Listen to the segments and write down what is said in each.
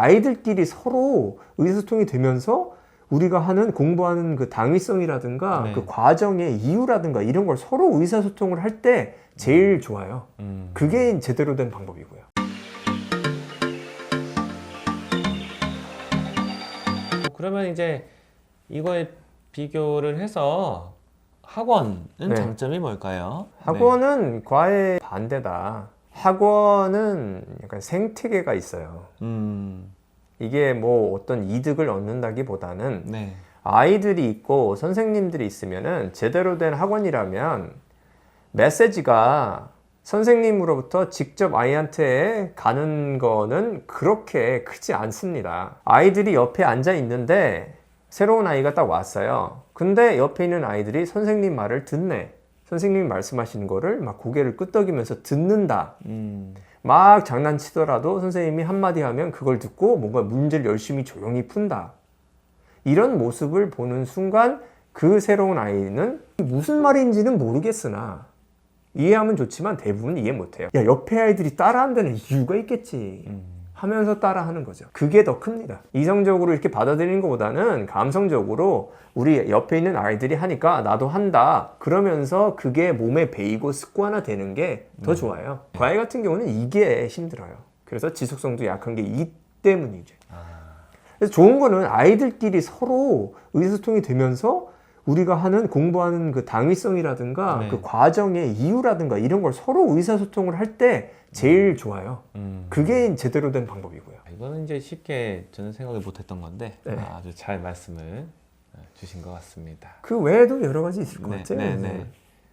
아이들끼리 서로 의사소통이 되면서 우리가 하는 공부하는 그 당위성이라든가 네. 그 과정의 이유라든가 이런 걸 서로 의사소통을 할 때 제일 좋아요. 그게 제대로 된 방법이고요. 그러면 이제 이거에 비교를 해서 학원은 네. 장점이 뭘까요? 학원은 과외 반대다. 학원은 약간 생태계가 있어요. 이게 뭐 어떤 이득을 얻는다기보다는 네. 아이들이 있고 선생님들이 있으면은 제대로 된 학원이라면 메시지가 선생님으로부터 직접 아이한테 가는 거는 그렇게 크지 않습니다. 아이들이 옆에 앉아 있는데 새로운 아이가 딱 왔어요. 근데 옆에 있는 아이들이 선생님 말을 듣네. 선생님이 말씀하시는 거를 막 고개를 끄덕이면서 듣는다. 막 장난치더라도 선생님이 한마디 하면 그걸 듣고 뭔가 문제를 열심히 조용히 푼다. 이런 모습을 보는 순간 그 새로운 아이는 무슨 말인지는 모르겠으나 이해하면 좋지만 대부분 이해 못해요. 야, 옆에 아이들이 따라한다는 이유가 있겠지 하면서 따라하는 거죠. 그게 더 큽니다. 이성적으로 이렇게 받아들이는 것보다는 감성적으로 우리 옆에 있는 아이들이 하니까 나도 한다 그러면서 그게 몸에 배이고 습관화 되는 게 더 좋아요. 과외 같은 경우는 이게 힘들어요. 그래서 지속성도 약한 게 이 때문이죠. 그래서 좋은 거는 아이들끼리 서로 의사소통이 되면서 우리가 하는 공부하는 그 당위성이라든가 네. 그 과정의 이유라든가 이런 걸 서로 의사소통을 할 때 제일 좋아요. 그게 제대로 된 방법이고요. 이거는 이제 쉽게 저는 생각을 못했던 건데 네. 아주 잘 말씀을 주신 것 같습니다. 그 외에도 여러 가지 있을 것 같아요. 네.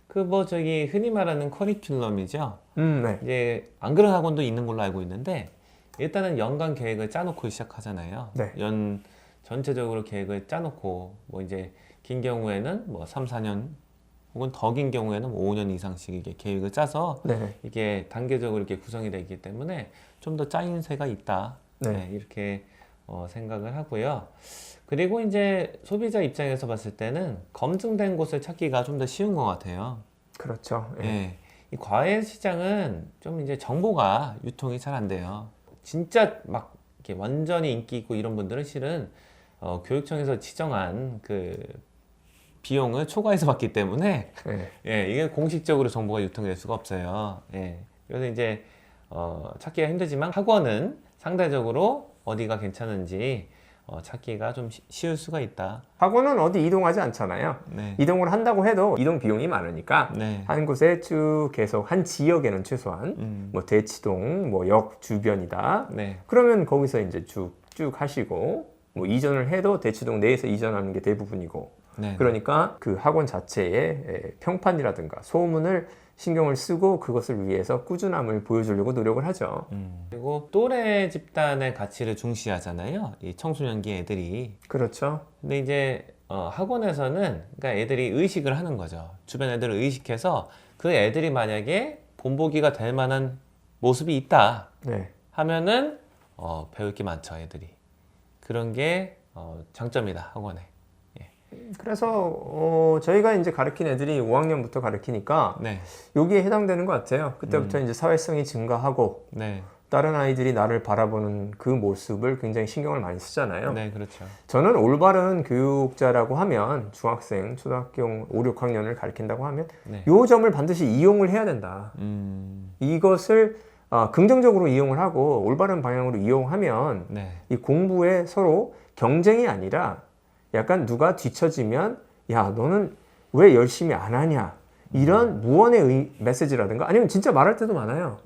그 뭐 저기 흔히 말하는 커리큘럼이죠. 네. 이제 안 그런 학원도 있는 걸로 알고 있는데 일단은 연간 계획을 짜놓고 시작하잖아요. 네. 연 전체적으로 계획을 짜놓고 뭐 이제 긴 경우에는 뭐 3, 4년 혹은 더 긴 경우에는 5년 이상씩 이게 계획을 짜서 네. 이게 단계적으로 이렇게 구성이 되기 때문에 좀 더 짜임새가 있다. 네. 네, 이렇게 생각을 하고요. 그리고 이제 소비자 입장에서 봤을 때는 검증된 곳을 찾기가 좀 더 쉬운 것 같아요. 그렇죠. 예. 예. 이 과외 시장은 좀 이제 정보가 유통이 잘 안 돼요. 진짜 막 이렇게 완전히 인기 있고 이런 분들은 실은 교육청에서 지정한 그 비용을 초과해서 받기 때문에 예. 예, 이게 공식적으로 정보가 유통될 수가 없어요. 예. 그래서 이제 찾기가 힘들지만 학원은 상대적으로 어디가 괜찮은지 찾기가 좀 쉬울 수가 있다. 학원은 어디 이동하지 않잖아요. 네. 이동을 한다고 해도 이동 비용이 많으니까 네. 한 곳에 쭉 계속 한 지역에는 최소한 뭐 대치동, 뭐 역 주변이다. 네. 그러면 거기서 이제 쭉 하시고 뭐 이전을 해도 대치동 내에서 이전하는 게 대부분이고 네. 그러니까 그 학원 자체의 평판이라든가 소문을 신경을 쓰고 그것을 위해서 꾸준함을 보여주려고 노력을 하죠. 그리고 또래 집단의 가치를 중시하잖아요. 이 청소년기 애들이. 그렇죠. 근데 이제 학원에서는 그러니까 애들이 의식을 하는 거죠. 주변 애들을 의식해서 그 애들이 만약에 본보기가 될 만한 모습이 있다 네. 하면은 배울 게 많죠, 애들이. 그런 게 장점이다, 학원에. 그래서 저희가 이제 가르친 애들이 5학년부터 가르치니까 네. 여기에 해당되는 것 같아요. 그때부터 이제 사회성이 증가하고 네. 다른 아이들이 나를 바라보는 그 모습을 굉장히 신경을 많이 쓰잖아요. 네, 그렇죠. 저는 올바른 교육자라고 하면 중학생, 초등학교 5, 6학년을 가르친다고 하면 네. 요 점을 반드시 이용을 해야 된다. 이것을 긍정적으로 이용을 하고 올바른 방향으로 이용하면 네. 이 공부에 서로 경쟁이 아니라 약간 누가 뒤처지면 야 너는 왜 열심히 안 하냐 이런 무언의 메시지라든가 아니면 진짜 말할 때도 많아요.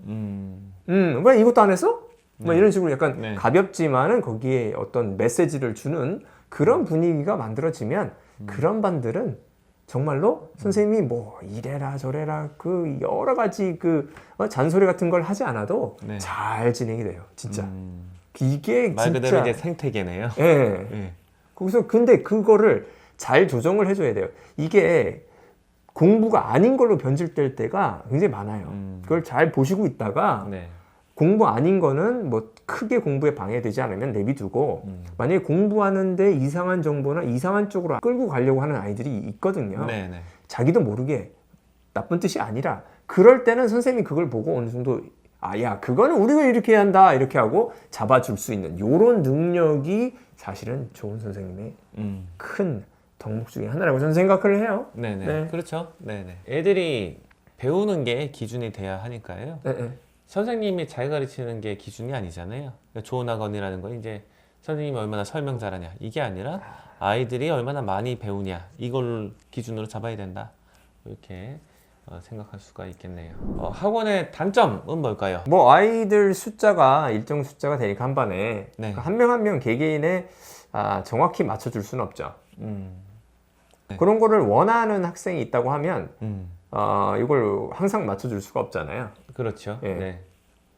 왜 이것도 안 했어? 뭐 이런 식으로 약간 네. 가볍지만은 거기에 어떤 메시지를 주는 그런 분위기가 만들어지면 그런 반들은 정말로 선생님이 뭐 이래라 저래라 그 여러 가지 그 잔소리 같은 걸 하지 않아도 네. 잘 진행이 돼요. 진짜 이게 말 진짜 그대로 이제 생태계네요. 예. 네. 거기서 근데 그거를 잘 조정을 해줘야 돼요. 이게 공부가 아닌 걸로 변질될 때가 굉장히 많아요. 그걸 잘 보시고 있다가 네. 공부 아닌 거는 뭐 크게 공부에 방해되지 않으면 내비두고 만약에 공부하는데 이상한 정보나 이상한 쪽으로 끌고 가려고 하는 아이들이 있거든요. 네, 네. 자기도 모르게 나쁜 뜻이 아니라 그럴 때는 선생님이 그걸 보고 어느 정도 야, 그거는 우리가 이렇게 해야 한다. 이렇게 하고 잡아줄 수 있는 요런 능력이 사실은 좋은 선생님의 큰 덕목 중에 하나라고 저는 생각을 해요. 네네. 네. 그렇죠. 네네. 애들이 배우는 게 기준이 돼야 하니까요. 네. 선생님이 잘 가르치는 게 기준이 아니잖아요. 그러니까 좋은 학원이라는 건 이제 선생님이 얼마나 설명 잘하냐 이게 아니라 아이들이 얼마나 많이 배우냐 이걸 기준으로 잡아야 된다. 이렇게 생각할 수가 있겠네요. 학원의 단점은 뭘까요? 뭐 아이들 숫자가 일정 숫자가 되니까 한 반에 네. 한 명 한 명 개개인의 정확히 맞춰줄 수는 없죠. 네. 그런 거를 원하는 학생이 있다고 하면 이걸 항상 맞춰줄 수가 없잖아요. 그렇죠. 예. 네.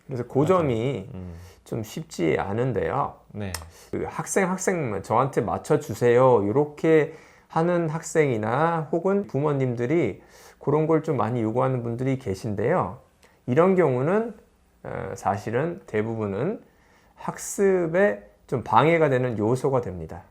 그래서 그 점이 좀 쉽지 않은데요. 네. 그 학생 저한테 맞춰주세요 이렇게 하는 학생이나 혹은 부모님들이 그런 걸 좀 많이 요구하는 분들이 계신데요. 이런 경우는 사실은 대부분은 학습에 좀 방해가 되는 요소가 됩니다.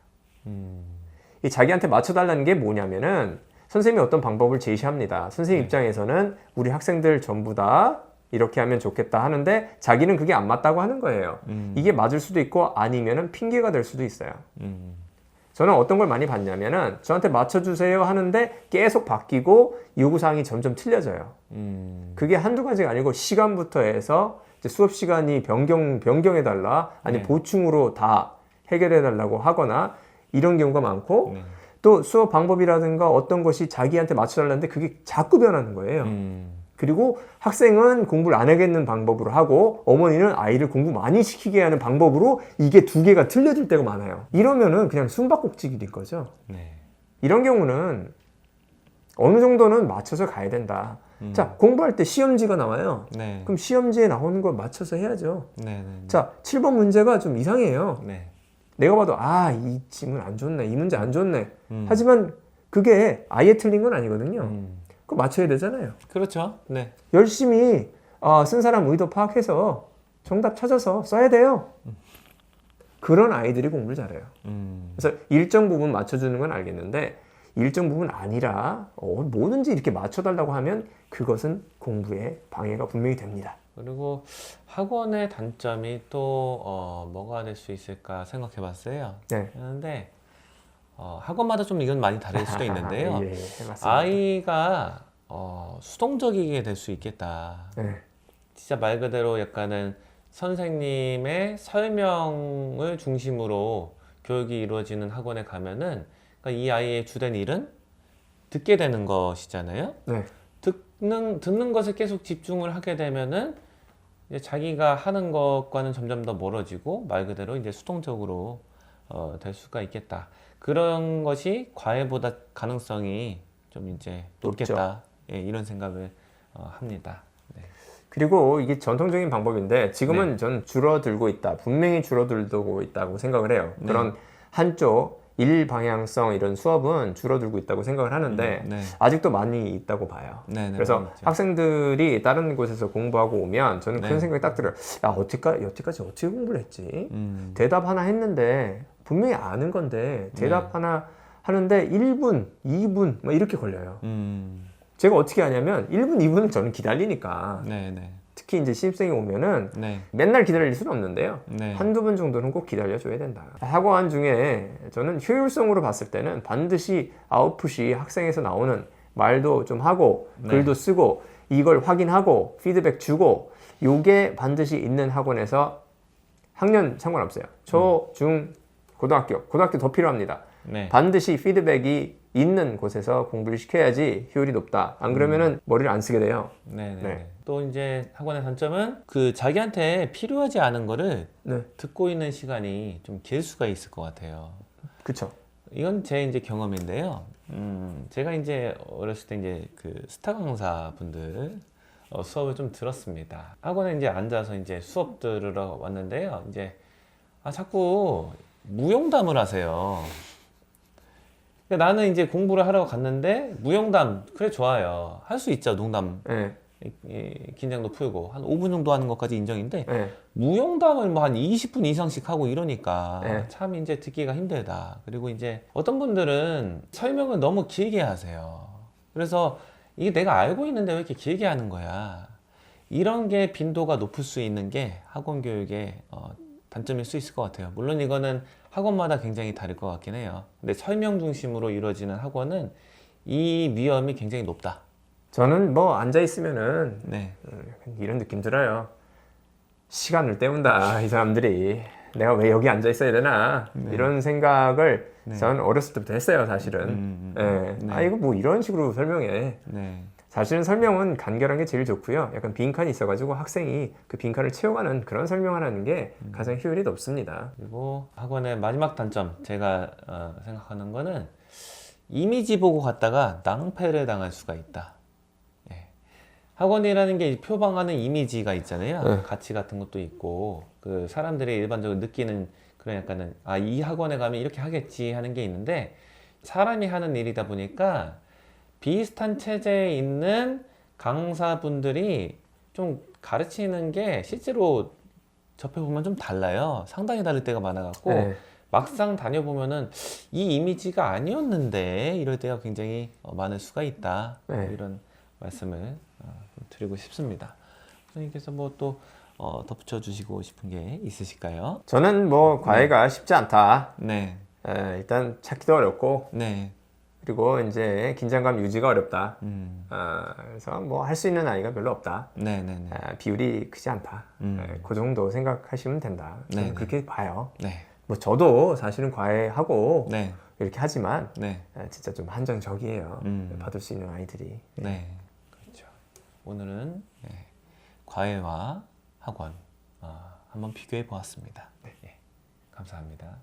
이 자기한테 맞춰달라는 게 뭐냐면은 선생님이 어떤 방법을 제시합니다. 선생님 입장에서는 우리 학생들 전부 다 이렇게 하면 좋겠다 하는데 자기는 그게 안 맞다고 하는 거예요. 이게 맞을 수도 있고 아니면은 핑계가 될 수도 있어요. 저는 어떤 걸 많이 봤냐면은 저한테 맞춰주세요 하는데 계속 바뀌고 요구사항이 점점 틀려져요. 그게 한두 가지가 아니고 시간부터 해서 이제 수업 시간이 변경해달라 아니 네. 보충으로 다 해결해달라고 하거나 이런 경우가 많고 네. 또 수업 방법이라든가 어떤 것이 자기한테 맞춰달라는데 그게 자꾸 변하는 거예요. 그리고 학생은 공부를 안 하겠는 방법으로 하고 어머니는 아이를 공부 많이 시키게 하는 방법으로 이게 두 개가 틀려질 때가 많아요. 이러면은 그냥 숨바꼭질이 된 거죠. 네. 이런 경우는 어느 정도는 맞춰서 가야 된다. 자, 공부할 때 시험지가 나와요. 네. 그럼 시험지에 나오는 걸 맞춰서 해야죠. 네. 자, 7번 문제가 좀 이상해요. 네. 내가 봐도 이 질문 안 좋네. 이 문제 안 좋네. 하지만 그게 아예 틀린 건 아니거든요. 그거 맞춰야 되잖아요. 그렇죠. 네. 열심히 쓴 사람 의도 파악해서 정답 찾아서 써야 돼요. 그런 아이들이 공부를 잘해요. 그래서 일정 부분 맞춰주는 건 알겠는데 일정 부분 아니라 뭐든지 이렇게 맞춰달라고 하면 그것은 공부에 방해가 분명히 됩니다. 그리고 학원의 단점이 또 뭐가 될 수 있을까 생각해 봤어요. 네. 그런데 학원마다 좀 이건 많이 다를 수도 있는데요. 예, 맞습니다. 아이가 수동적이게 될 수 있겠다. 네. 진짜 말 그대로 약간은 선생님의 설명을 중심으로 교육이 이루어지는 학원에 가면은 그러니까 이 아이의 주된 일은 듣게 되는 것이잖아요. 네. 듣는 것에 계속 집중을 하게 되면은 이제 자기가 하는 것과는 점점 더 멀어지고 말 그대로 이제 수동적으로 될 수가 있겠다. 그런 것이 과외보다 가능성이 좀 이제 높겠다. 예, 이런 생각을 합니다. 네. 그리고 이게 전통적인 방법인데 지금은 전 줄어들고 있다. 분명히 줄어들고 있다고 생각을 해요. 그런 한쪽 일방향성 이런 수업은 줄어들고 있다고 생각을 하는데 네. 아직도 많이 있다고 봐요. 네, 그래서 많이 있죠. 학생들이 다른 곳에서 공부하고 오면 저는 그런 네. 생각이 딱 들어요. 여태까지 어떻게 공부를 했지? 음. 대답 하나 했는데 분명히 아는 건데 대답 하나 하는데 1분, 2분 뭐 이렇게 걸려요. 제가 어떻게 하냐면 1분, 2분은 저는 기다리니까 네, 네. 특히 이제 신입생이 오면은 네. 맨날 기다릴 수는 없는데요. 네. 한두 분 정도는 꼭 기다려줘야 된다. 학원 중에 저는 효율성으로 봤을 때는 반드시 아웃풋이 학생에서 나오는 말도 좀 하고 글도 쓰고 이걸 확인하고 피드백 주고 요게 반드시 있는 학원에서 학년 상관없어요. 초, 중, 고등학교 더 필요합니다. 네. 반드시 피드백이 있는 곳에서 공부를 시켜야지 효율이 높다. 안 그러면은 머리를 안 쓰게 돼요. 네. 네. 또 이제 학원의 단점은 그 자기한테 필요하지 않은 거를 네, 듣고 있는 시간이 좀 길 수가 있을 것 같아요. 그쵸. 이건 제 이제 경험인데요. 제가 이제 어렸을 때 이제 그 스타 강사 분들 수업을 좀 들었습니다. 학원에 이제 앉아서 이제 수업 들으러 왔는데요. 이제 자꾸 무용담을 하세요. 그러니까 나는 이제 공부를 하러 갔는데 무용담 그래 좋아요. 할 수 있죠. 농담 네, 긴장도 풀고 한 5분 정도 하는 것까지 인정인데 네, 무용담을 뭐 한 20분 이상씩 하고 이러니까 네. 참 이제 듣기가 힘들다. 그리고 이제 어떤 분들은 설명을 너무 길게 하세요. 그래서 이게 내가 알고 있는데 왜 이렇게 길게 하는 거야? 이런 게 빈도가 높을 수 있는 게 학원 교육의 단점일 수 있을 것 같아요. 물론 이거는 학원마다 굉장히 다를 것 같긴 해요. 근데 설명 중심으로 이루어지는 학원은 이 위험이 굉장히 높다. 저는 뭐 앉아 있으면은 네. 이런 느낌 들어요. 시간을 때운다 이 사람들이. 내가 왜 여기 앉아 있어야 되나 이런 생각을 저는 어렸을 때부터 했어요, 사실은. 예. 아 이거 뭐 이런 식으로 설명해. 네. 사실은 설명은 간결한 게 제일 좋고요. 약간 빈칸이 있어가지고 학생이 그 빈칸을 채워가는 그런 설명하는 게 가장 효율이 높습니다. 그리고 학원의 마지막 단점 제가 생각하는 거는 이미지 보고 갔다가 낭패를 당할 수가 있다. 예. 학원이라는 게 표방하는 이미지가 있잖아요. 네. 가치 같은 것도 있고 그 사람들이 일반적으로 느끼는 그런 약간은 이 학원에 가면 이렇게 하겠지 하는 게 있는데 사람이 하는 일이다 보니까 비슷한 체제에 있는 강사분들이 좀 가르치는 게 실제로 접해보면 좀 달라요. 상당히 다를 때가 많아갖고 네. 막상 다녀보면은 이 이미지가 아니었는데 이럴 때가 굉장히 많을 수가 있다. 네. 이런 말씀을 드리고 싶습니다. 선생님께서 뭐 또 덧붙여 주시고 싶은 게 있으실까요? 저는 뭐 과외가 쉽지 않다. 네, 일단 찾기도 어렵고 네, 그리고 이제 긴장감 유지가 어렵다. 음, 그래서 뭐 할 수 있는 아이가 별로 없다. 네, 네, 네, 비율이 크지 않다. 그 정도 생각하시면 된다. 저는 네, 그렇게 봐요. 네, 뭐 저도 사실은 과외하고 네, 이렇게 하지만 네, 진짜 좀 한정적이에요. 받을 수 있는 아이들이. 네, 그렇죠. 오늘은 과외와 학원 한번 비교해 보았습니다. 예, 감사합니다.